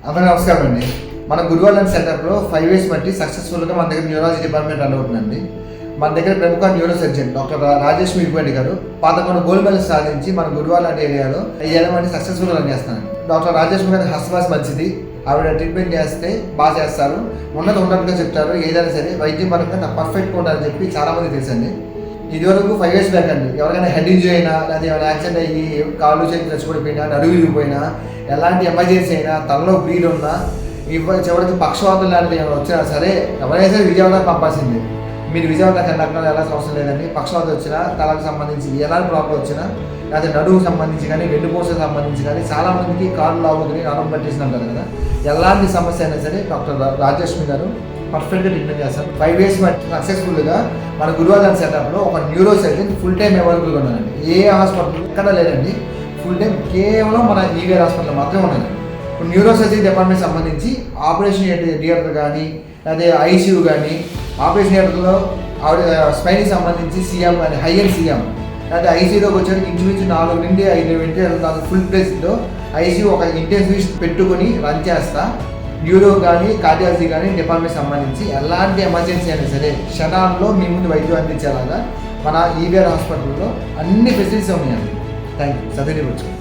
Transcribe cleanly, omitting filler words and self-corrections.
అందరికీ నమస్కారం అండి. మన గురువాల సెటప్లో 5 years బట్టి సక్సెస్ఫుల్గా మన దగ్గర న్యూరాలజీ డిపార్ట్మెంట్ రన్ అవుతుందండి. మన దగ్గర ప్రముఖ న్యూరో సర్జన్ డాక్టర్ రాజేష్ మిర్పండి గారు 11 గోల్డ్ మెడల్స్ సాధించి మన గురువాల ఏరియాలో 7 మంది సక్సెస్ఫుల్గా రన్ చేస్తానండి. డాక్టర్ రాజేష్ గారి హస్తవాస్ మంచిది, ఆవిడ ట్రీట్మెంట్ చేస్తే బాగా చేస్తారు, ఉన్నట్టుగా చెప్తారు. ఏదైనా సరే వైద్యం పరంగా పర్ఫెక్ట్గా ఉంటారని చెప్పి చాలామంది తెలుసండి. ఇదివరకు 5 years బ్యాక్ అండి, ఎవరికైనా హెడ్ ఇంజరీ అయినా లేదా ఏమైనా యాక్సిడెంట్ అయ్యి కాళ్ళు చేతులు చచ్చిపడిపోయినా, నడువు విరిగిపోయినా, ఎలాంటి ఎమర్జెన్సీ అయినా, తలలో బ్లీడ్ ఉన్నా, చివరికి పక్షవాతం లాంటివి ఏమైనా వచ్చినా సరే ఎవరైనా సరే విజయవాడ పంపాల్సిందే. మీరు విజయవాడ కన్నా వెళ్ళాల్సిన అవసరం లేదండి. పక్షవాతం వచ్చినా, తలకు సంబంధించి ఎలాంటి ప్రాబ్లం వచ్చినా, లేదా నడువుకు సంబంధించి కానీ, వెన్నుపూసకు సంబంధించి కానీ, చాలామందికి కాళ్ళు లాగుతుంది, నరం పట్టేసి అంటారు కదా, ఎలాంటి సమస్య అయినా సరే డాక్టర్ రాజేష్మి గారు పర్ఫెక్ట్గా ట్రీట్మెంట్ చేస్తారు. 5 years సక్సెస్ఫుల్గా మన గురువాల సెటప్లో ఒక న్యూరో సర్జన్ ఫుల్ టైం అవైలబుల్గా ఉన్నారండి. ఏ హాస్పిటల్ ఎక్కడ లేదండి, ఫుల్ టైం కేవలం మన ఈవీఆర్ హాస్పిటల్ మాత్రమే ఉన్నారండి. ఇప్పుడు న్యూరో సర్జరీ డిపార్ట్మెంట్ సంబంధించి ఆపరేషన్ థియేటర్ కానీ, అదే ఐసీయూ కానీ, ఆపరేషన్ థియేటర్లో ఆవిడ స్పైన్కి సంబంధించి సీఎం కానీ, హై అండ్ సీఎం, అదే ఐసీయూలోకి వచ్చేది ఇంచుమించు 4 నుండి 5 వెంటనే ఫుల్ ప్లేస్లో ఐసీయూ ఒక ఇంటెన్సివిస్ట్ పెట్టుకొని రన్ చేస్తా. న్యూరో కానీ, కార్డియాలజీ కానీ డిపార్ట్మెంట్ సంబంధించి ఎలాంటి ఎమర్జెన్సీ అయినా సరే క్షణాల్లో మీ ముందు వైద్యం అందించేలాగా మన ఈవీఆర్ హాస్పిటల్లో అన్ని ఫెసిలిటీస్ ఉన్నాయండి. Thank you. సదవినియోగించుకోండి.